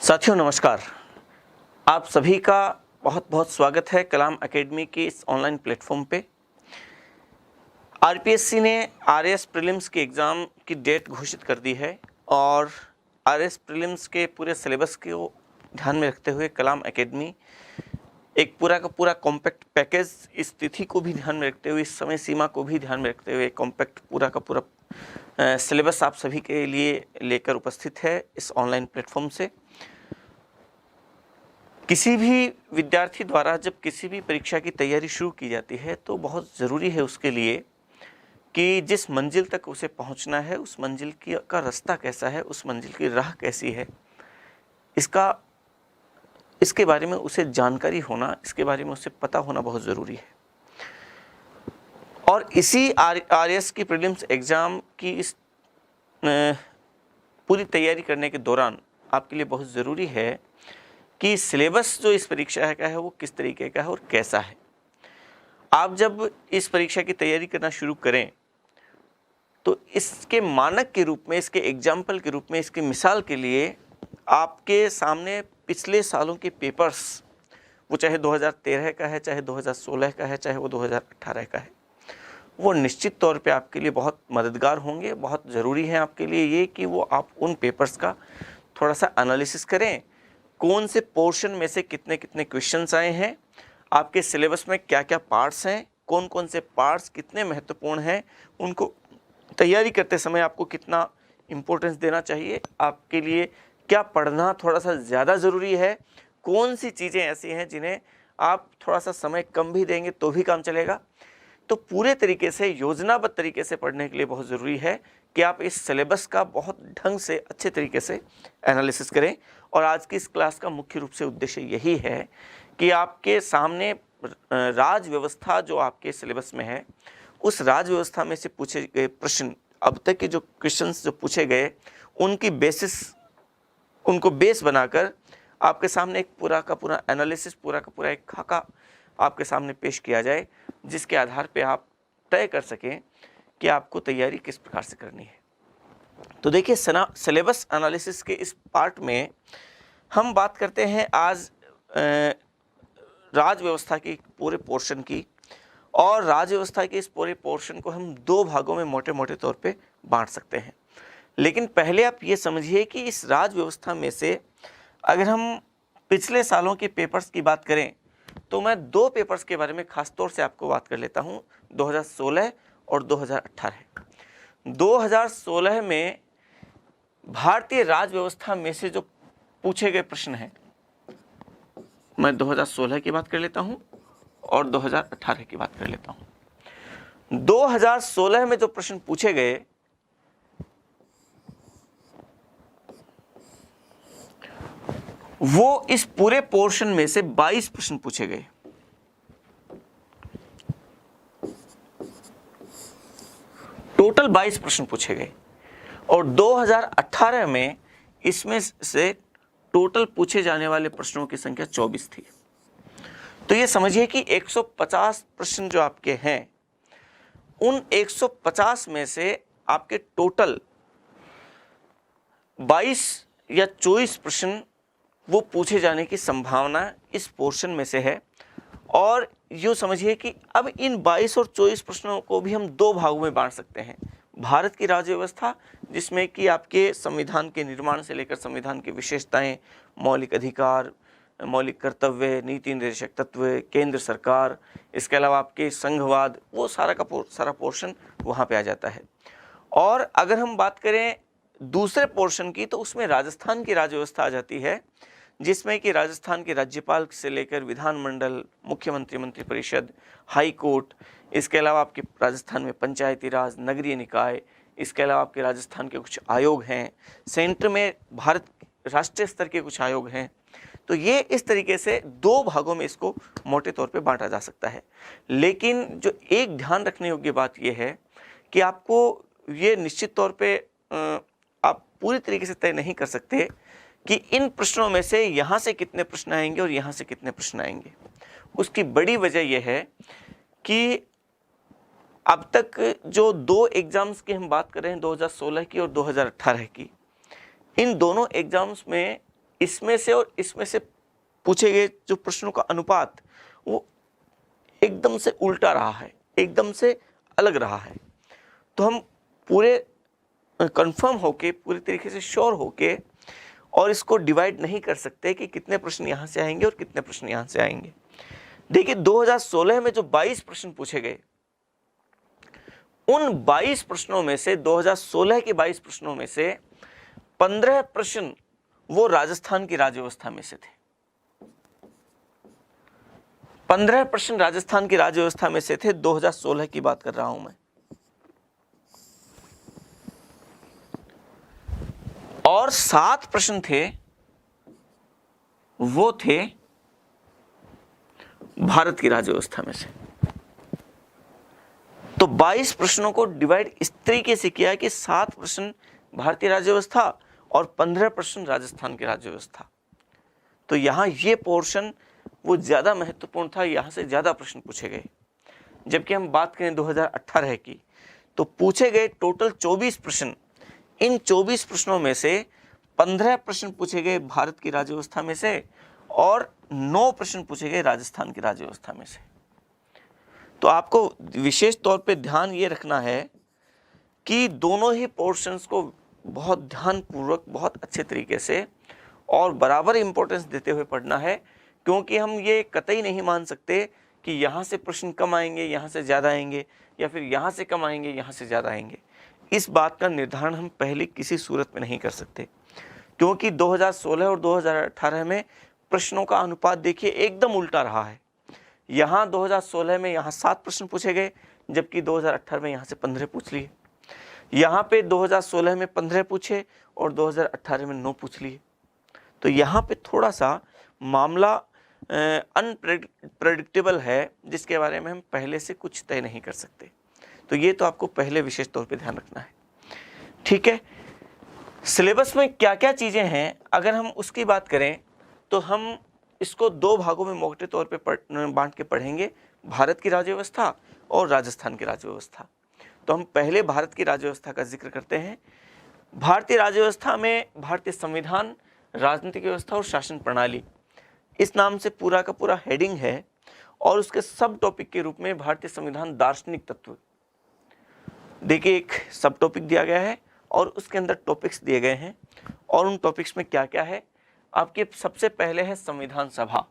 साथियों नमस्कार। आप सभी का बहुत बहुत स्वागत है कलाम एकेडमी के इस ऑनलाइन प्लेटफॉर्म पे। आरपीएससी ने आरएएस प्रीलिम्स के एग्ज़ाम की डेट घोषित कर दी है और आरएएस प्रीलिम्स के पूरे सिलेबस को ध्यान में रखते हुए कलाम एकेडमी एक पूरा का पूरा कॉम्पैक्ट पैकेज, इस तिथि को भी ध्यान में रखते हुए, इस समय सीमा को भी ध्यान में रखते हुए कॉम्पैक्ट पूरा का पूरा सिलेबस आप सभी के लिए लेकर उपस्थित है इस ऑनलाइन प्लेटफॉर्म से। किसी भी विद्यार्थी द्वारा जब किसी भी परीक्षा की तैयारी शुरू की जाती है तो बहुत ज़रूरी है उसके लिए कि जिस मंजिल तक उसे पहुंचना है उस मंजिल का रास्ता कैसा है, उस मंजिल की राह कैसी है, इसके बारे में उसे जानकारी होना, इसके बारे में उसे पता होना बहुत ज़रूरी है। और इसी आरएएस की प्रीलिम्स एग्ज़ाम की इस पूरी तैयारी करने के दौरान आपके लिए बहुत ज़रूरी है कि सिलेबस जो इस परीक्षा का है वो किस तरीके का है और कैसा है। आप जब इस परीक्षा की तैयारी करना शुरू करें तो इसके मानक के रूप में, इसके एग्जाम्पल के रूप में, इसकी मिसाल के लिए आपके सामने पिछले सालों के पेपर्स, वो चाहे 2013 का है, चाहे 2016 का है, चाहे वो 2018 का है, वो निश्चित तौर पे आपके लिए बहुत मददगार होंगे। बहुत ज़रूरी है आपके लिए ये कि वो आप उन पेपर्स का थोड़ा सा एनालिसिस करें। कौन से पोर्शन में से कितने कितने क्वेश्चंस आए हैं, आपके सिलेबस में क्या क्या पार्ट्स हैं, कौन कौन से पार्ट्स कितने महत्वपूर्ण हैं, उनको तैयारी करते समय आपको कितना इम्पोर्टेंस देना चाहिए, आपके लिए क्या पढ़ना थोड़ा सा ज़्यादा ज़रूरी है, कौन सी चीज़ें ऐसी हैं जिन्हें आप थोड़ा सा समय कम भी देंगे तो भी काम चलेगा। तो पूरे तरीके से, योजनाबद्ध तरीके से पढ़ने के लिए बहुत ज़रूरी है कि आप इस सिलेबस का बहुत ढंग से, अच्छे तरीके से एनालिसिस करें। और आज की इस क्लास का मुख्य रूप से उद्देश्य यही है कि आपके सामने राज व्यवस्था जो आपके सिलेबस में है, उस राज व्यवस्था में से पूछे गए प्रश्न, अब तक के जो क्वेश्चंस जो पूछे गए, उनकी उनको बेस बनाकर आपके सामने एक पूरा का पूरा एनालिसिस, पूरा का पूरा एक खाका आपके सामने पेश किया जाए, जिसके आधार पे आप तय कर सकें कि आपको तैयारी किस प्रकार से करनी है। तो देखिए, सिलेबस एनालिसिस के इस पार्ट में हम बात करते हैं आज राज व्यवस्था की पूरे पोर्शन की। और राज व्यवस्था के इस पूरे पोर्शन को हम दो भागों में मोटे मोटे तौर पे बांट सकते हैं। लेकिन पहले आप ये समझिए कि इस राज व्यवस्था में से अगर हम पिछले सालों के पेपर्स की बात करें तो मैं दो पेपर्स के बारे में खास तौर से आपको बात कर लेता हूं, 2016 और 2018। 2016 में भारतीय राज व्यवस्था में से जो पूछे गए प्रश्न हैं, मैं 2016 की बात कर लेता हूं और 2018 की बात कर लेता हूं। 2016 में जो प्रश्न पूछे गए वो इस पूरे पोर्शन में से 22 प्रश्न पूछे गए। टोटल 22 प्रश्न पूछे गए। और 2018 में इसमें से टोटल पूछे जाने वाले प्रश्नों की संख्या 24 थी। तो ये समझिए कि 150 प्रश्न जो आपके हैं, उन 150 में से आपके टोटल 22 या 24 प्रश्न वो पूछे जाने की संभावना इस पोर्शन में से है। और यूँ समझिए कि अब इन 22 और 24 प्रश्नों को भी हम दो भागों में बांट सकते हैं। भारत की राज्य व्यवस्था, जिसमें कि आपके संविधान के निर्माण से लेकर संविधान की विशेषताएं, मौलिक अधिकार, मौलिक कर्तव्य, नीति निर्देशक तत्व, केंद्र सरकार, इसके अलावा आपके संघवाद, वो सारा का सारा पोर्शन वहाँ पे आ जाता है। और अगर हम बात करें दूसरे पोर्शन की, तो उसमें राजस्थान की राज्य व्यवस्था आ जाती है, जिसमें कि राजस्थान के राज्यपाल से लेकर विधानमंडल, मुख्यमंत्री, मंत्रिपरिषद, हाई कोर्ट, इसके अलावा आपके राजस्थान में पंचायती राज, नगरीय निकाय, इसके अलावा आपके राजस्थान के कुछ आयोग हैं, सेंटर में भारत राष्ट्रीय स्तर के कुछ आयोग हैं। तो ये इस तरीके से दो भागों में इसको मोटे तौर पे बांटा जा सकता है। लेकिन जो एक ध्यान रखने योग्य बात यह है कि आपको ये निश्चित तौर पे आप पूरी तरीके से तय नहीं कर सकते कि इन प्रश्नों में से यहाँ से कितने प्रश्न आएंगे और यहाँ से कितने प्रश्न आएंगे। उसकी बड़ी वजह यह है कि अब तक जो दो एग्जाम्स की हम बात कर रहे हैं, 2016 की और 2018 की, इन दोनों एग्जाम्स में इसमें से और इसमें से पूछे गए जो प्रश्नों का अनुपात वो एकदम से उल्टा रहा है, एकदम से अलग रहा है। तो हम पूरे कंफर्म होके, पूरी तरीके से श्योर होके और इसको डिवाइड नहीं कर सकते कि कितने प्रश्न यहाँ से आएंगे और कितने प्रश्न यहाँ से आएंगे। देखिए 2016 में जो 22 प्रश्न पूछे गए, उन 22 प्रश्नों में से 2016 के 22 प्रश्नों में से 15 प्रश्न वो राजस्थान की राज्य व्यवस्था में से थे। 15 प्रश्न राजस्थान की राज्य व्यवस्था में से थे। 2016 की बात कर रहा हूं मैं। और 7 प्रश्न थे वो थे भारत की राज्य व्यवस्था में से। तो 22 प्रश्नों को डिवाइड इस तरीके से किया कि 7 प्रश्न भारतीय राज्य व्यवस्था और 15 प्रश्न राजस्थान की राज्य व्यवस्था। तो यहां ये पोर्शन वो ज्यादा महत्वपूर्ण था, यहां से ज्यादा प्रश्न पूछे गए। जबकि हम बात करें 2018 की, तो पूछे गए टोटल 24 प्रश्न। इन 24 प्रश्नों में से 15 प्रश्न पूछे गए भारत की राज्य व्यवस्था में से और 9 प्रश्न पूछे गए राजस्थान की राज्य व्यवस्था में से। तो आपको विशेष तौर पे ध्यान ये रखना है कि दोनों ही पोर्शंस को बहुत ध्यानपूर्वक, बहुत अच्छे तरीके से और बराबर इंपॉर्टेंस देते हुए पढ़ना है, क्योंकि हम ये कतई नहीं मान सकते कि यहाँ से प्रश्न कम आएंगे, यहाँ से ज़्यादा आएंगे, या फिर यहाँ से कम आएंगे, यहाँ से ज़्यादा आएंगे। इस बात का निर्धारण हम पहले किसी सूरत में नहीं कर सकते, क्योंकि 2016 और 2018 में प्रश्नों का अनुपात देखिए एकदम उल्टा रहा है। यहाँ 2016 में यहाँ 7 प्रश्न पूछे गए, जबकि 2018 में यहाँ से 15 पूछ लिए। यहाँ पे 2016 में 15 पूछे और 2018 में 9 पूछ लिए। तो यहाँ पे थोड़ा सा मामला अनप्रेडिक्टेबल है, जिसके बारे में हम पहले से कुछ तय नहीं कर सकते। तो ये तो आपको पहले विशेष तौर पे ध्यान रखना है, ठीक है। सिलेबस में क्या क्या चीज़ें हैं, अगर हम उसकी बात करें तो हम इसको 2 भागों में मोटे तौर पे बांट के पढ़ेंगे, भारत की राज्य व्यवस्था और राजस्थान की राज्य व्यवस्था। तो हम पहले भारत की राज्य व्यवस्था का जिक्र करते हैं। भारतीय राज्य व्यवस्था में भारतीय संविधान, राजनीतिक व्यवस्था और शासन प्रणाली, इस नाम से पूरा का पूरा हेडिंग है। और उसके सब टॉपिक के रूप में भारतीय संविधान दार्शनिक तत्व, देखिए एक सब टॉपिक दिया गया है और उसके अंदर टॉपिक्स दिए गए हैं। और उन टॉपिक्स में क्या क्या है, आपके सबसे पहले है संविधान सभा।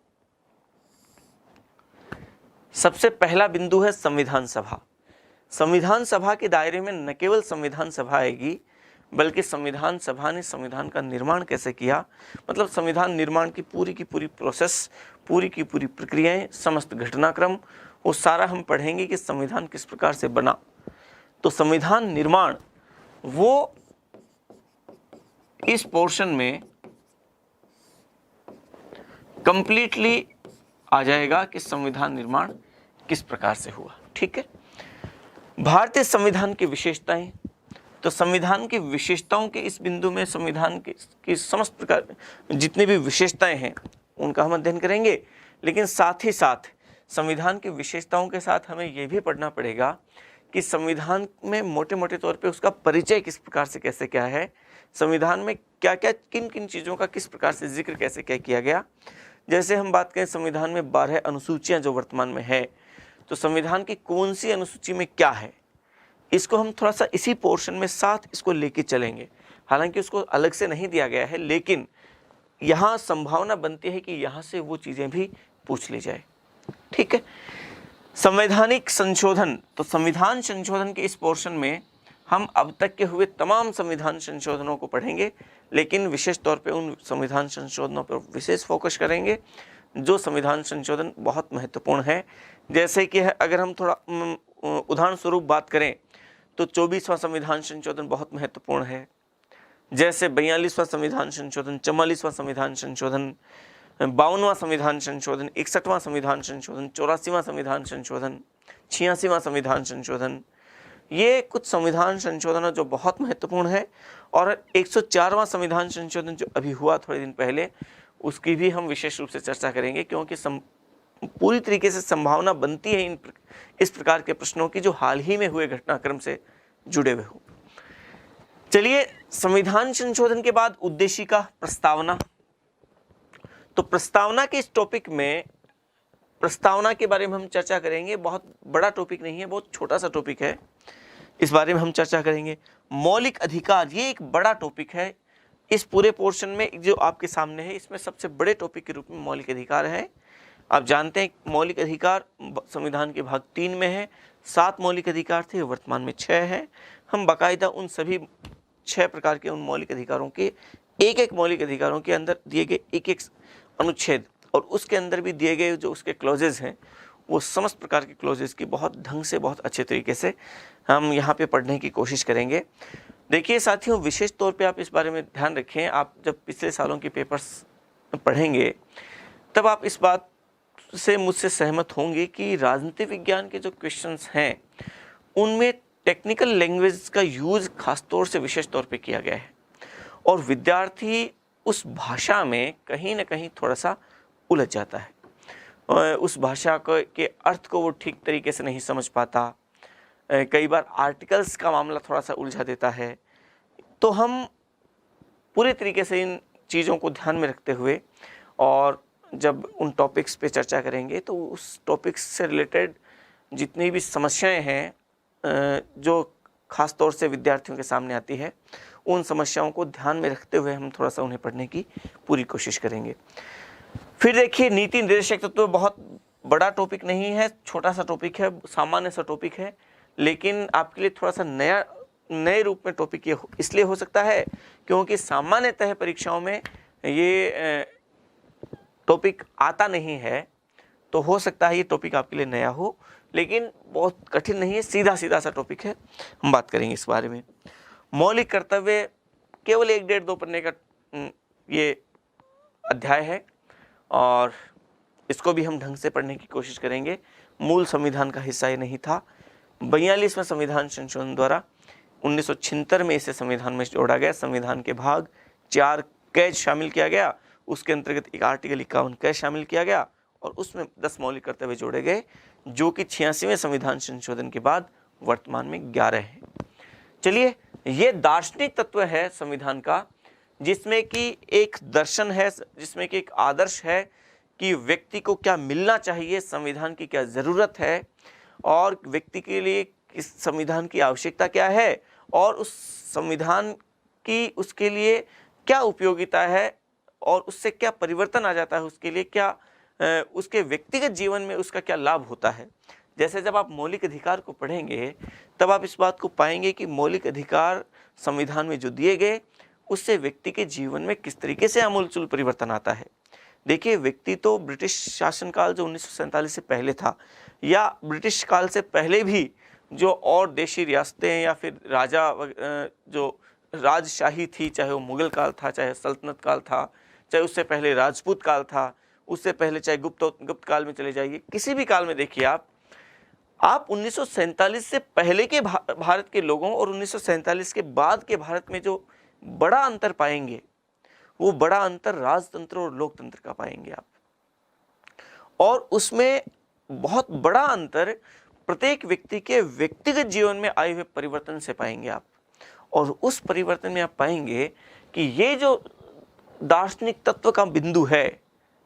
सबसे पहला बिंदु है संविधान सभा। संविधान सभा के दायरे में न केवल संविधान सभा आएगी, बल्कि संविधान सभा ने संविधान का निर्माण कैसे किया, मतलब संविधान निर्माण की पूरी प्रोसेस, पूरी की पूरी प्रक्रियाएं, समस्त घटनाक्रम, वो सारा हम पढ़ेंगे कि संविधान किस प्रकार से बना। तो संविधान निर्माण वो इस पोर्शन में कंप्लीटली आ जाएगा कि संविधान निर्माण किस प्रकार से हुआ, ठीक है। भारतीय संविधान की विशेषताएं, तो संविधान की विशेषताओं के इस बिंदु में संविधान की समस्त प्रकार जितनी भी विशेषताएं हैं उनका हम अध्ययन करेंगे। लेकिन साथ ही साथ संविधान की विशेषताओं के साथ हमें यह भी पढ़ना पड़ेगा कि संविधान में मोटे मोटे तौर पे उसका परिचय किस प्रकार से कैसे क्या है, संविधान में क्या क्या किन किन चीज़ों का किस प्रकार से जिक्र कैसे क्या किया गया। जैसे हम बात करें संविधान में 12 अनुसूचियाँ जो वर्तमान में है, तो संविधान की कौन सी अनुसूची में क्या है, इसको हम थोड़ा सा इसी पोर्शन में साथ इसको लेके चलेंगे। हालांकि उसको अलग से नहीं दिया गया है, लेकिन यहाँ संभावना बनती है कि यहाँ से वो चीज़ें भी पूछ ली जाए, ठीक है। संवैधानिक संशोधन, तो संविधान संशोधन के इस पोर्शन में हम अब तक के हुए तमाम संविधान संशोधनों को पढ़ेंगे, लेकिन विशेष तौर पे उन संविधान संशोधनों पर विशेष फोकस करेंगे जो संविधान संशोधन बहुत महत्वपूर्ण है। जैसे कि अगर हम थोड़ा उदाहरण स्वरूप बात करें तो 24वां संविधान संशोधन बहुत महत्वपूर्ण है। जैसे 42वां संविधान संशोधन, 44वां संविधान संशोधन, 52वां संविधान संशोधन, 61वां संविधान संशोधन, 84वां संविधान संशोधन, 86वां संविधान संशोधन, ये कुछ संविधान संशोधन जो बहुत महत्वपूर्ण है। और 104वां संविधान संशोधन जो अभी हुआ थोड़े दिन पहले, उसकी भी हम विशेष रूप से चर्चा करेंगे, क्योंकि पूरी तरीके से संभावना बनती है इस प्रकार के प्रश्नों की जो हाल ही में हुए घटनाक्रम से जुड़े हुए हो। चलिए, संविधान संशोधन के बाद उद्देशिका प्रस्तावना, तो प्रस्तावना के इस टॉपिक में प्रस्तावना के बारे में हम चर्चा करेंगे। बहुत बड़ा टॉपिक नहीं है, बहुत छोटा सा टॉपिक है, इस बारे में हम चर्चा करेंगे। मौलिक अधिकार, ये एक बड़ा टॉपिक है। इस पूरे पोर्शन में जो आपके सामने है, इसमें सबसे बड़े टॉपिक के रूप में मौलिक अधिकार है। आप जानते हैं मौलिक अधिकार संविधान के भाग 3 में है। 7 मौलिक अधिकार थे, वर्तमान में 6 है। हम बाकायदा उन सभी 6 प्रकार के उन मौलिक अधिकारों के एक मौलिक अधिकारों के अंदर दिए गए एक अनुच्छेद और उसके अंदर भी दिए गए जो उसके क्लॉजेज हैं, वो समस्त प्रकार के क्लॉजेज की बहुत ढंग से, बहुत अच्छे तरीके से हम यहाँ पे पढ़ने की कोशिश करेंगे। देखिए साथियों, विशेष तौर पे आप इस बारे में ध्यान रखें, आप जब पिछले सालों के पेपर्स पढ़ेंगे तब आप इस बात से मुझसे सहमत होंगे कि राजनीति विज्ञान के जो क्वेश्चंस हैं उनमें टेक्निकल लैंग्वेज का यूज़ खासतौर से विशेष तौर पे किया गया है और विद्यार्थी उस भाषा में कहीं ना कहीं थोड़ा सा उलझ जाता है। उस भाषा के अर्थ को वो ठीक तरीके से नहीं समझ पाता। कई बार आर्टिकल्स का मामला थोड़ा सा उलझा देता है। तो हम पूरे तरीके से इन चीज़ों को ध्यान में रखते हुए और जब उन टॉपिक्स पे चर्चा करेंगे तो उस टॉपिक्स से रिलेटेड जितनी भी समस्याएं हैं जो ख़ास तौर से विद्यार्थियों के सामने आती है, उन समस्याओं को ध्यान में रखते हुए हम थोड़ा सा उन्हें पढ़ने की पूरी कोशिश करेंगे। फिर देखिए, नीति निर्देशक तत्व तो बहुत बड़ा टॉपिक नहीं है, छोटा सा टॉपिक है, सामान्य सा टॉपिक है, लेकिन आपके लिए थोड़ा सा नए रूप में टॉपिक ये इसलिए हो सकता है क्योंकि सामान्यतः परीक्षाओं में ये टॉपिक आता नहीं है। तो हो सकता है ये टॉपिक आपके लिए नया हो, लेकिन बहुत कठिन नहीं है, सीधा सा टॉपिक है। हम बात करेंगे इस बारे में। मौलिक कर्तव्य केवल 1-1.5-2 पन्ने का ये अध्याय है और इसको भी हम ढंग से पढ़ने की कोशिश करेंगे। मूल संविधान का हिस्सा ये नहीं था। 42वें संविधान संशोधन द्वारा 1976 में इसे संविधान में जोड़ा गया। संविधान के भाग 4 कैच शामिल किया गया, उसके अंतर्गत एक आर्टिकल 51 कैच शामिल किया गया और उसमें 10 मौलिक कर्तव्य जोड़े गए, जो कि 86वें संविधान संशोधन के बाद वर्तमान में 11 हैं। चलिए, ये दार्शनिक तत्व है संविधान का, जिसमें कि एक दर्शन है, जिसमें कि एक आदर्श है कि व्यक्ति को क्या मिलना चाहिए, संविधान की क्या ज़रूरत है और व्यक्ति के लिए इस संविधान की आवश्यकता क्या है और उस संविधान की उसके लिए क्या उपयोगिता है और उससे क्या परिवर्तन आ जाता है, उसके लिए क्या उसके व्यक्तिगत जीवन में उसका क्या लाभ होता है। जैसे जब आप मौलिक अधिकार को पढ़ेंगे तब आप इस बात को पाएंगे कि मौलिक अधिकार संविधान में जो दिए गए उससे व्यक्ति के जीवन में किस तरीके से आमूलचूल परिवर्तन आता है। देखिए, व्यक्ति तो ब्रिटिश शासनकाल जो 1947 से पहले था या ब्रिटिश काल से पहले भी जो और देशी रियासतें या फिर राजा जो राजशाही थी, चाहे वो मुगल काल था, चाहे सल्तनत काल था, चाहे उससे पहले राजपूत काल था, उससे पहले चाहे गुप्त काल में चले जाइए, किसी भी काल में देखिए आप 1947 से पहले के भारत के लोगों और 1947 के बाद के भारत में जो बड़ा अंतर पाएंगे, वो बड़ा अंतर राजतंत्र और लोकतंत्र का पाएंगे आप। और उसमें बहुत बड़ा अंतर प्रत्येक व्यक्ति के व्यक्तिगत जीवन में आए हुए परिवर्तन से पाएंगे आप। और उस परिवर्तन में आप पाएंगे कि ये जो दार्शनिक तत्व का बिंदु है,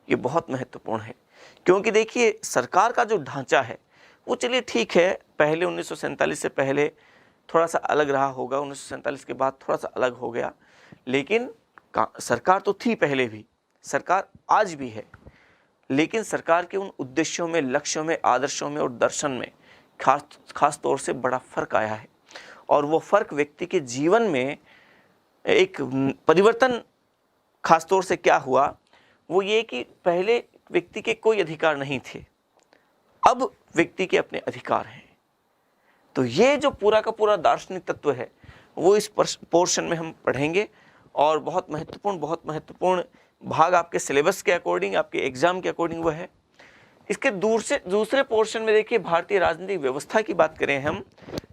ये बहुत महत्वपूर्ण है। क्योंकि देखिए, सरकार का जो ढांचा है वो चलिए ठीक है, पहले 1947 से पहले थोड़ा सा अलग रहा होगा, 1947 के बाद थोड़ा सा अलग हो गया, लेकिन सरकार तो थी पहले भी, सरकार आज भी है, लेकिन सरकार के उन उद्देश्यों में, लक्ष्यों में, आदर्शों में और दर्शन में खास तौर से बड़ा फर्क आया है। और वो फर्क व्यक्ति के जीवन में एक परिवर्तन खास तौर से क्या हुआ, वो ये कि पहले व्यक्ति के कोई अधिकार नहीं थे, अब व्यक्ति के अपने अधिकार हैं। तो ये जो पूरा का पूरा दार्शनिक तत्व है वो इस पोर्शन में हम पढ़ेंगे और बहुत महत्वपूर्ण भाग आपके सिलेबस के अकॉर्डिंग, आपके एग्जाम के अकॉर्डिंग वो है। इसके दूसरे पोर्शन में देखिए, भारतीय राजनीतिक व्यवस्था की बात करें हम,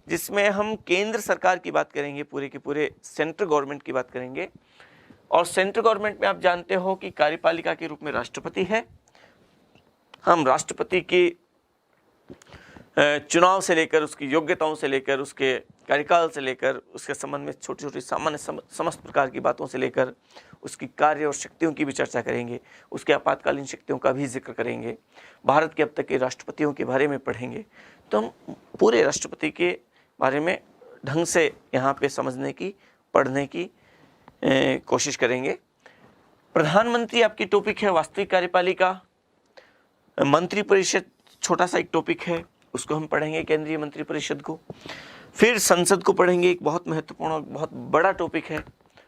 जिसमें हम केंद्र सरकार की बात करेंगे, पूरे के पूरे सेंट्रल गवर्नमेंट की बात करेंगे। और सेंट्रल गवर्नमेंट में आप जानते हो कि कार्यपालिका के रूप में राष्ट्रपति है। हम राष्ट्रपति की चुनाव से लेकर, उसकी योग्यताओं से लेकर, उसके कार्यकाल से लेकर, उसके संबंध में छोटी छोटी सामान्य समस्त प्रकार की बातों से लेकर, उसकी कार्य और शक्तियों की भी चर्चा करेंगे, उसके आपातकालीन शक्तियों का भी जिक्र करेंगे, भारत के अब तक के राष्ट्रपतियों के बारे में पढ़ेंगे। तो हम पूरे राष्ट्रपति के बारे में ढंग से यहाँ पे समझने की, पढ़ने की कोशिश करेंगे। प्रधानमंत्री आपकी टॉपिक है, वास्तविक कार्यपालिका। मंत्रिपरिषद छोटा सा एक टॉपिक है, उसको हम पढ़ेंगे, केंद्रीय मंत्रिपरिषद को। फिर संसद को पढ़ेंगे, एक बहुत महत्वपूर्ण और बहुत बड़ा टॉपिक है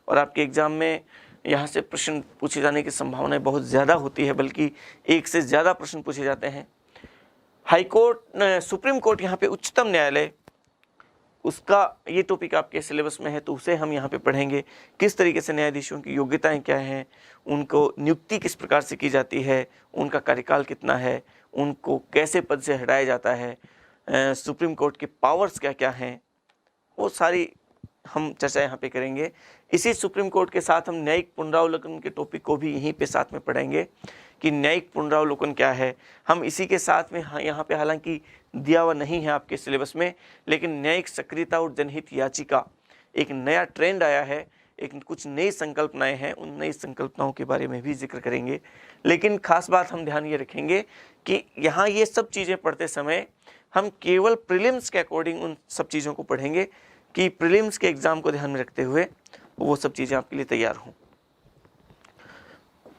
और आपके एग्जाम में यहाँ से प्रश्न पूछे जाने की संभावनाएं बहुत ज़्यादा होती है, बल्कि एक से ज़्यादा प्रश्न पूछे जाते हैं। हाई कोर्ट, सुप्रीम कोर्ट, यहाँ पे उच्चतम न्यायालय, उसका ये टॉपिक आपके सिलेबस में है, तो उसे हम यहाँ पे पढ़ेंगे। किस तरीके से न्यायाधीशों की योग्यताएं क्या हैं, उनको नियुक्ति किस प्रकार से की जाती है, उनका कार्यकाल कितना है, उनको कैसे पद से हटाया जाता है, सुप्रीम कोर्ट के पावर्स क्या क्या हैं, वो सारी हम चर्चा यहाँ पे करेंगे। इसी सुप्रीम कोर्ट के साथ हम न्यायिक पुनरावलोकन के टॉपिक को भी यहीं पे साथ में पढ़ेंगे कि न्यायिक पुनरावलोकन क्या है। हम इसी के साथ में यहाँ पे हालांकि दिया हुआ नहीं है आपके सिलेबस में, लेकिन न्यायिक सक्रियता और जनहित याचिका एक नया ट्रेंड आया है, एक कुछ नई संकल्पनाएं हैं, उन नई संकल्पनाओं के बारे में भी जिक्र करेंगे। लेकिन खास बात हम ध्यान ये रखेंगे कि यहाँ ये सब चीज़ें पढ़ते समय हम केवल प्रीलिम्स के अकॉर्डिंग उन सब चीज़ों को पढ़ेंगे कि प्रीलिम्स के एग्जाम को ध्यान में रखते हुए वो सब चीज़ें आपके लिए तैयार हों।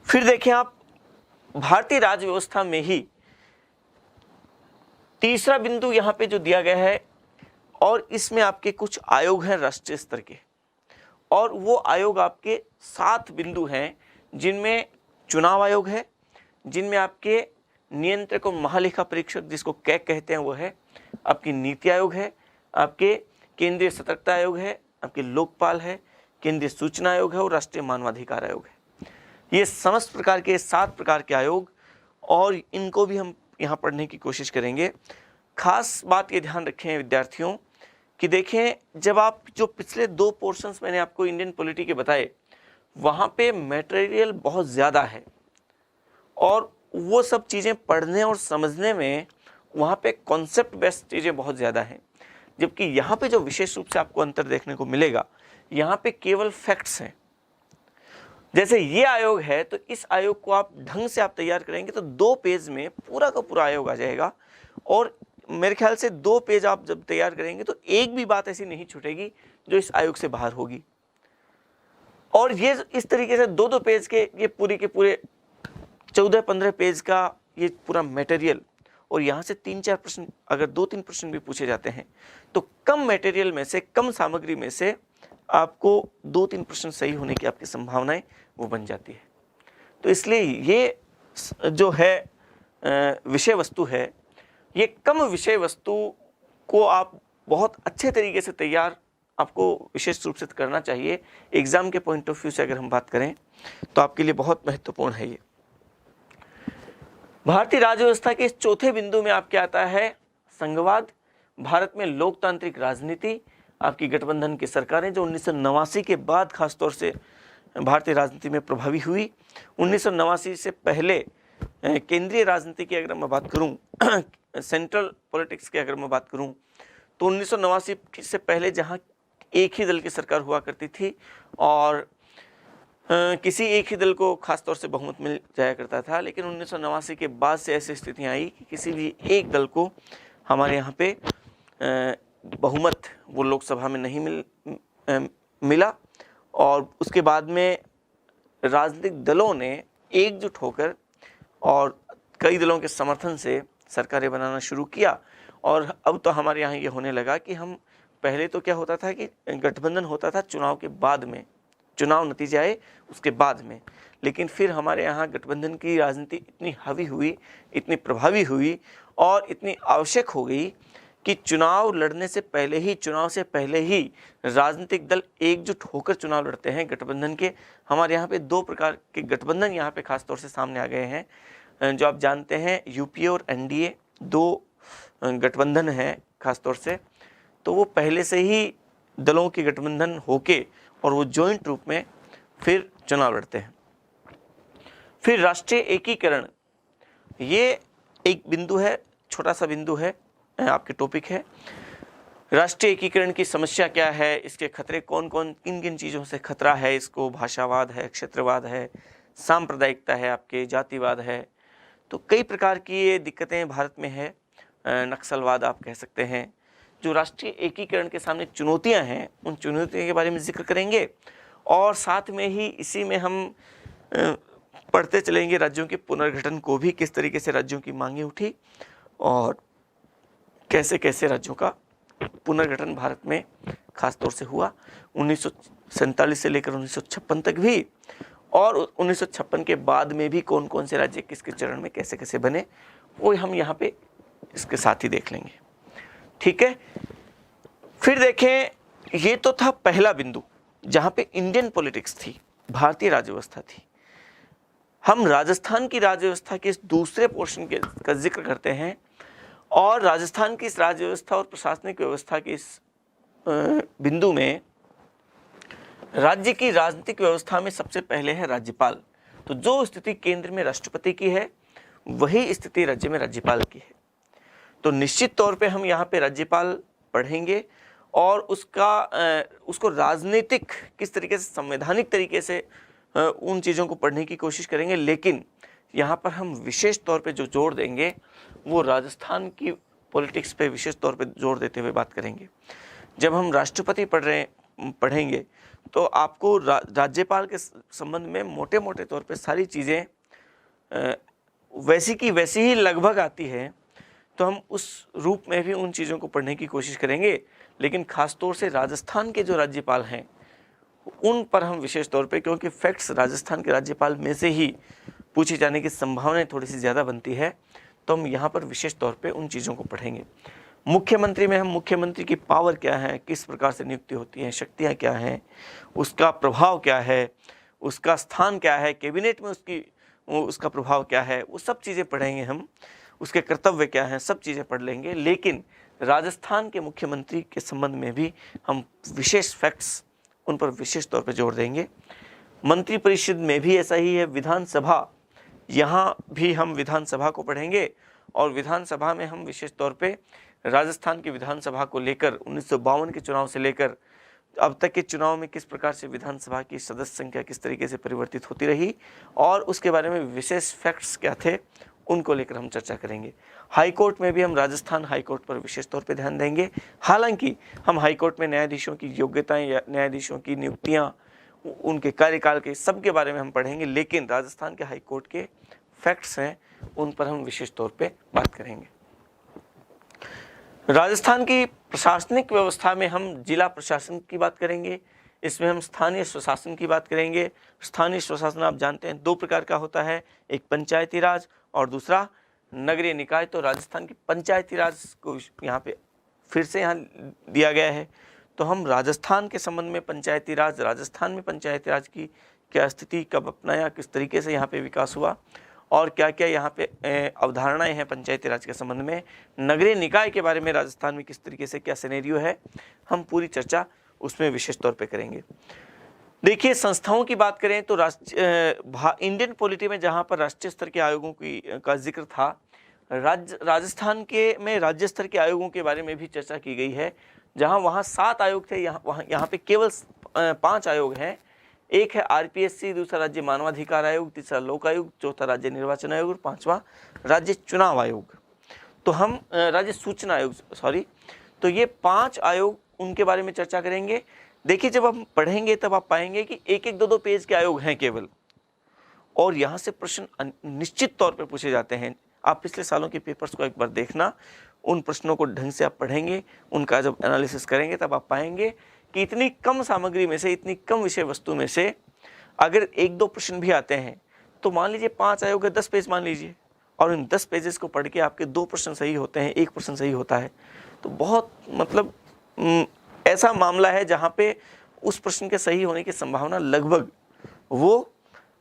फिर देखें आप, भारतीय राज्य व्यवस्था में ही तीसरा बिंदु यहाँ पे जो दिया गया है, और इसमें आपके कुछ आयोग हैं राष्ट्रीय स्तर के, और वो आयोग आपके 7 बिंदु हैं, जिनमें चुनाव आयोग है, जिनमें आपके नियंत्रक और महालेखा परीक्षक जिसको कैग कहते हैं वो है, आपकी नीति आयोग है, आपके केंद्रीय सतर्कता आयोग है, आपके लोकपाल है, केंद्रीय सूचना आयोग है और राष्ट्रीय मानवाधिकार आयोग है। ये समस्त प्रकार के 7 प्रकार के आयोग, और इनको भी हम यहाँ पढ़ने की कोशिश करेंगे। खास बात ये ध्यान रखें विद्यार्थियों कि देखें, जब आप जो पिछले 2 पोर्शंस मैंने आपको इंडियन पॉलिटी के बताए, वहाँ पे मटेरियल बहुत ज़्यादा है और वो सब चीज़ें पढ़ने और समझने में वहाँ पे कॉन्सेप्ट बेस्ड चीज़ें बहुत ज़्यादा हैं, जबकि यहाँ पे जो विशेष रूप से आपको अंतर देखने को मिलेगा, यहाँ पे केवल फैक्ट्स हैं। जैसे ये आयोग है, तो इस आयोग को आप ढंग से आप तैयार करेंगे तो 2 पेज में पूरा का पूरा आयोग आ जाएगा, और मेरे ख्याल से 2 पेज आप जब तैयार करेंगे तो एक भी बात ऐसी नहीं छूटेगी जो इस आयोग से बाहर होगी। और ये इस तरीके से 2-2 पेज के ये पूरे के पूरे 14-15 पेज का ये पूरा मटेरियल, और यहाँ से 3-4 प्रश्न, अगर 2-3 प्रश्न भी पूछे जाते हैं तो कम मटेरियल में से, कम सामग्री में से आपको 2-3 प्रश्न सही होने की आपकी संभावनाएं वो बन जाती है। तो इसलिए ये जो है विषय वस्तु है, ये कम विषय वस्तु को आप बहुत अच्छे तरीके से तैयार आपको विशेष रूप से करना चाहिए। एग्जाम के पॉइंट ऑफ व्यू से अगर हम बात करें तो आपके लिए बहुत महत्वपूर्ण है ये। भारतीय राज्य व्यवस्था के इस चौथे बिंदु में आपके आता है संघवाद। भारत में लोकतांत्रिक राजनीति, आपकी गठबंधन की सरकारें जो 1989 के बाद खासतौर से भारतीय राजनीति में प्रभावी हुई। 1989 से पहले केंद्रीय राजनीति की अगर मैं बात करूं, सेंट्रल पॉलिटिक्स की अगर मैं बात करूं, तो 1989 से पहले जहां एक ही दल की सरकार हुआ करती थी और किसी एक ही दल को खासतौर से बहुमत मिल जाया करता था, लेकिन 1989 के बाद से ऐसी स्थितियां आई कि किसी भी एक दल को हमारे यहाँ पे बहुमत वो लोकसभा में नहीं मिला, और उसके बाद में राजनीतिक दलों ने एकजुट होकर और कई दलों के समर्थन से सरकारें बनाना शुरू किया। और अब तो हमारे यहाँ ये होने लगा कि हम, पहले तो क्या होता था कि गठबंधन होता था चुनाव के बाद में, चुनाव नतीजे आए उसके बाद में, लेकिन फिर हमारे यहाँ गठबंधन की राजनीति इतनी हावी हुई, इतनी प्रभावी हुई और इतनी आवश्यक हो गई कि चुनाव लड़ने से पहले ही, चुनाव से पहले ही राजनीतिक दल एकजुट होकर चुनाव लड़ते हैं गठबंधन के। हमारे यहाँ पे 2 प्रकार के गठबंधन यहाँ पे खास तौर से सामने आ गए हैं, जो आप जानते हैं यूपीए और एनडीए 2 गठबंधन हैं खास तौर से। तो वो पहले से ही दलों के गठबंधन होके और वो जॉइंट रूप में फिर चुनाव लड़ते हैं। फिर राष्ट्रीय एकीकरण, ये एक बिंदु है, छोटा सा बिंदु है, आपके टॉपिक है। राष्ट्रीय एकीकरण की समस्या क्या है, इसके खतरे कौन कौन, किन किन चीज़ों से खतरा है इसको, भाषावाद है, क्षेत्रवाद है, सांप्रदायिकता है, आपके जातिवाद है। तो कई प्रकार की ये दिक्कतें भारत में है। नक्सलवाद आप कह सकते हैं। जो राष्ट्रीय एकीकरण के सामने चुनौतियां हैं, उन चुनौतियों के बारे में जिक्र करेंगे और साथ में ही इसी में हम पढ़ते चलेंगे राज्यों के पुनर्गठन को भी, किस तरीके से राज्यों की मांगें उठी और कैसे कैसे राज्यों का पुनर्गठन भारत में खास तौर से हुआ 1947 से लेकर 1956 तक भी, और 1956 के बाद में भी कौन कौन से राज्य किस किस चरण में कैसे कैसे बने, वो हम यहाँ पे इसके साथ ही देख लेंगे। ठीक है, फिर देखें, ये तो था पहला बिंदु जहाँ पे इंडियन पॉलिटिक्स थी, भारतीय राज्य व्यवस्था थी। हम राजस्थान की राज्य व्यवस्था के इस दूसरे पोर्शन का जिक्र करते हैं और राजस्थान की इस राज्य व्यवस्था और प्रशासनिक व्यवस्था के इस बिंदु में राज्य की राजनीतिक व्यवस्था में सबसे पहले है राज्यपाल। तो जो स्थिति केंद्र में राष्ट्रपति की है, वही स्थिति राज्य में राज्यपाल की है। तो निश्चित तौर पे हम यहाँ पे राज्यपाल पढ़ेंगे और उसको राजनीतिक किस तरीके से, संवैधानिक तरीके से उन चीज़ों को पढ़ने की कोशिश करेंगे। लेकिन यहाँ पर हम विशेष तौर पे जो जोर देंगे वो राजस्थान की पॉलिटिक्स पे विशेष तौर पे जोर देते हुए बात करेंगे। जब हम राष्ट्रपति पढ़ेंगे तो आपको राज्यपाल के संबंध में मोटे मोटे तौर पे सारी चीज़ें वैसी की वैसी ही लगभग आती है। तो हम उस रूप में भी उन चीज़ों को पढ़ने की कोशिश करेंगे। लेकिन ख़ास तौर से राजस्थान के जो राज्यपाल हैं उन पर हम विशेष तौर पे, क्योंकि फैक्ट्स राजस्थान के राज्यपाल में से ही पूछे जाने की संभावनाएं थोड़ी सी ज़्यादा बनती है, तो हम यहाँ पर विशेष तौर पे उन चीज़ों को पढ़ेंगे। मुख्यमंत्री में हम मुख्यमंत्री की पावर क्या है, किस प्रकार से नियुक्ति होती है, शक्तियाँ क्या हैं, उसका प्रभाव क्या है, उसका स्थान क्या है, कैबिनेट में उसका प्रभाव क्या है, वो सब चीज़ें पढ़ेंगे हम। उसके कर्तव्य क्या हैं, सब चीज़ें पढ़ लेंगे। लेकिन राजस्थान के मुख्यमंत्री के संबंध में भी हम विशेष फैक्ट्स, उन पर विशेष तौर पर जोर देंगे। मंत्रिपरिषद में भी ऐसा ही है। विधानसभा, यहाँ भी हम विधानसभा को पढ़ेंगे और विधानसभा में हम विशेष तौर पे राजस्थान की विधानसभा को लेकर 1952 के चुनाव से लेकर अब तक के चुनाव में किस प्रकार से विधानसभा की सदस्य संख्या किस तरीके से परिवर्तित होती रही और उसके बारे में विशेष फैक्ट्स क्या थे, उनको लेकर हम चर्चा करेंगे। हाई कोर्ट में भी हम राजस्थान हाई कोर्ट पर विशेष तौर पे ध्यान देंगे। हालांकि हम हाई कोर्ट में न्यायाधीशों की योग्यताएं या न्यायाधीशों की नियुक्तियां, उनके कार्यकाल के सब के बारे में हम पढ़ेंगे। लेकिन राजस्थान के हाई कोर्ट के फैक्ट्स हैं, उन पर हम विशेष तौर पे बात करेंगे। राजस्थान की प्रशासनिक व्यवस्था में हम जिला प्रशासन की बात करेंगे। इसमें हम स्थानीय स्वशासन की बात करेंगे। स्थानीय स्वशासन आप जानते हैं दो प्रकार का होता है, एक पंचायती राज और दूसरा नगरीय निकाय। तो राजस्थान की पंचायती राज को यहाँ पे फिर से यहाँ दिया गया है। तो हम राजस्थान के संबंध में पंचायती राज, राजस्थान में पंचायती राज की क्या स्थिति, कब अपनाया, किस तरीके से यहाँ पे विकास हुआ और क्या क्या यहाँ पे अवधारणाएं हैं पंचायती राज के संबंध में, नगरीय निकाय के बारे में राजस्थान में किस तरीके से क्या सिनेरियो है, हम पूरी चर्चा उसमें विशेष तौर पे करेंगे। देखिए, संस्थाओं की बात करें तो इंडियन पॉलिटी में जहाँ पर राष्ट्रीय स्तर के आयोगों का जिक्र था, राजस्थान के में राज्य स्तर के आयोगों के बारे में भी चर्चा की गई है। जहाँ वहाँ 7 आयोग थे, यहाँ पे केवल 5 आयोग हैं। एक है आरपीएससी, दूसरा राज्य मानवाधिकार आयोग, तीसरा लोक आयोग, चौथा राज्य निर्वाचन आयोग और 5वां राज्य चुनाव आयोग। तो हम राज्य सूचना आयोग, तो ये 5 आयोग, उनके बारे में चर्चा करेंगे। देखिए, जब हम पढ़ेंगे तब आप पाएंगे कि एक एक 2-2 पेज के आयोग हैं केवल, और यहाँ से प्रश्न निश्चित तौर पर पूछे जाते हैं। आप पिछले सालों के पेपर्स को एक बार देखना, उन प्रश्नों को ढंग से आप पढ़ेंगे, उनका जब एनालिसिस करेंगे तब आप पाएंगे कि इतनी कम सामग्री में से, इतनी कम विषय वस्तु में से अगर 1-2 प्रश्न भी आते हैं तो मान लीजिए 5 आयोग है, 10 पेज मान लीजिए, और इन 10 पेजेस को पढ़ के आपके 2 प्रश्न सही होते हैं, 1 प्रश्न सही होता है, तो बहुत मतलब ऐसा मामला है जहाँ पे उस प्रश्न के सही होने की संभावना लगभग वो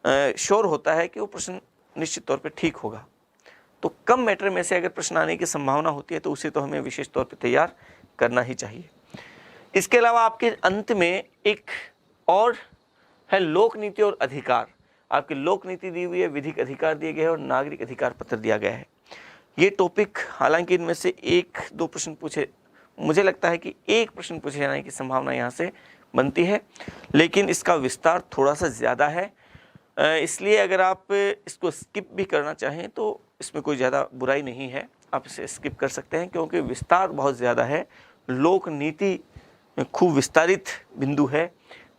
श्योर होता है कि वो प्रश्न निश्चित तौर पे ठीक होगा। तो कम मैटर में से अगर प्रश्न आने की संभावना होती है तो उसे तो हमें विशेष तौर पे तैयार करना ही चाहिए। इसके अलावा आपके अंत में एक और है लोक नीति और अधिकार। आपकी लोक नीति दी हुई है, विधिक अधिकार दिए गए हैं और नागरिक अधिकार पत्र दिया गया है। ये टॉपिक, हालांकि इनमें से 1-2 प्रश्न मुझे लगता है कि एक प्रश्न पूछे जाने की संभावना यहाँ से बनती है, लेकिन इसका विस्तार थोड़ा सा ज़्यादा है। इसलिए अगर आप इसको स्किप भी करना चाहें तो इसमें कोई ज़्यादा बुराई नहीं है, आप इसे स्किप कर सकते हैं, क्योंकि विस्तार बहुत ज़्यादा है। लोक नीति खूब विस्तारित बिंदु है।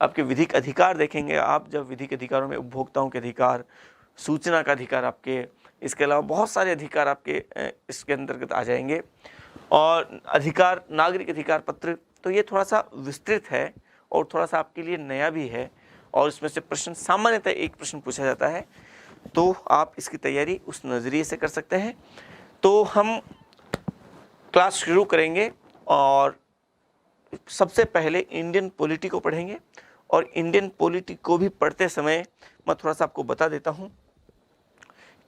आपके विधिक अधिकार देखेंगे आप, जब विधिक अधिकारों में उपभोक्ताओं के अधिकार, सूचना का अधिकार आपके, इसके अलावा बहुत सारे अधिकार आपके इसके अंतर्गत आ जाएंगे, और अधिकार, नागरिक अधिकार पत्र, तो ये थोड़ा सा विस्तृत है और थोड़ा सा आपके लिए नया भी है, और इसमें से प्रश्न सामान्यतः एक प्रश्न पूछा जाता है, तो आप इसकी तैयारी उस नज़रिए से कर सकते हैं। तो हम क्लास शुरू करेंगे और सबसे पहले इंडियन पॉलिटी को पढ़ेंगे, और इंडियन पॉलिटी को भी पढ़ते समय मैं थोड़ा सा आपको बता देता हूँ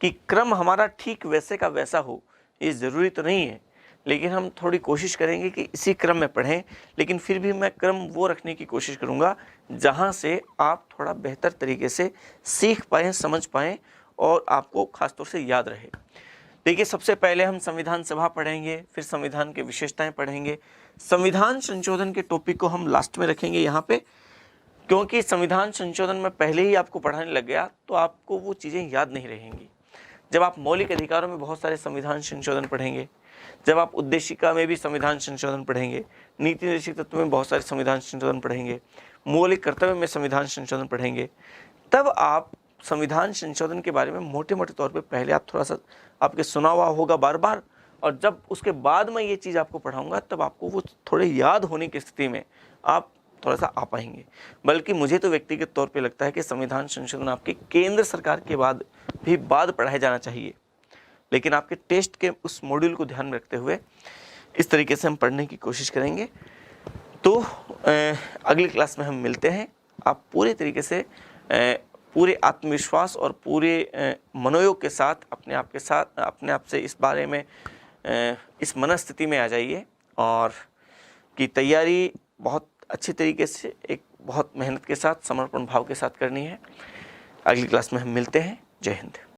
कि क्रम हमारा ठीक वैसे का वैसा हो, ये ज़रूरी तो नहीं है, लेकिन हम थोड़ी कोशिश करेंगे कि इसी क्रम में पढ़ें, लेकिन फिर भी मैं क्रम वो रखने की कोशिश करूँगा जहाँ से आप थोड़ा बेहतर तरीके से सीख पाएँ, समझ पाएँ और आपको ख़ासतौर से याद रहे। देखिए, सबसे पहले हम संविधान सभा पढ़ेंगे, फिर संविधान की विशेषताएं पढ़ेंगे। संविधान संशोधन के टॉपिक को हम लास्ट में रखेंगे यहाँ पे, क्योंकि संविधान संशोधन में पहले ही आपको पढ़ाने लग गया तो आपको वो चीज़ें याद नहीं रहेंगी। जब आप मौलिक अधिकारों में बहुत सारे संविधान संशोधन पढ़ेंगे, जब आप उद्देशिका में भी संविधान संशोधन पढ़ेंगे, नीति निर्देशक तत्व में बहुत सारे संविधान संशोधन पढ़ेंगे, मौलिक कर्तव्य में संविधान संशोधन पढ़ेंगे, तब आप संविधान संशोधन के बारे में मोटे मोटे तौर पे पहले आप थोड़ा सा आपके सुना हुआ होगा बार बार, और जब उसके बाद मैं ये चीज़ आपको पढ़ाऊँगा तब आपको वो थोड़े याद होने की स्थिति में आप थोड़ा सा आ पाएंगे। बल्कि मुझे तो व्यक्तिगत तौर पे लगता है कि संविधान संशोधन आपके केंद्र सरकार के बाद पढ़ाया जाना चाहिए, लेकिन आपके टेस्ट के उस मॉड्यूल को ध्यान में रखते हुए इस तरीके से हम पढ़ने की कोशिश करेंगे। तो अगली क्लास में हम मिलते हैं। आप पूरे तरीके से पूरे आत्मविश्वास और पूरे मनोयोग के साथ अपने आप से इस बारे में इस मनस्थिति में आ जाइए, और की तैयारी बहुत अच्छी तरीके से, एक बहुत मेहनत के साथ, समर्पण भाव के साथ करनी है। अगली क्लास में हम मिलते हैं। जय हिंद।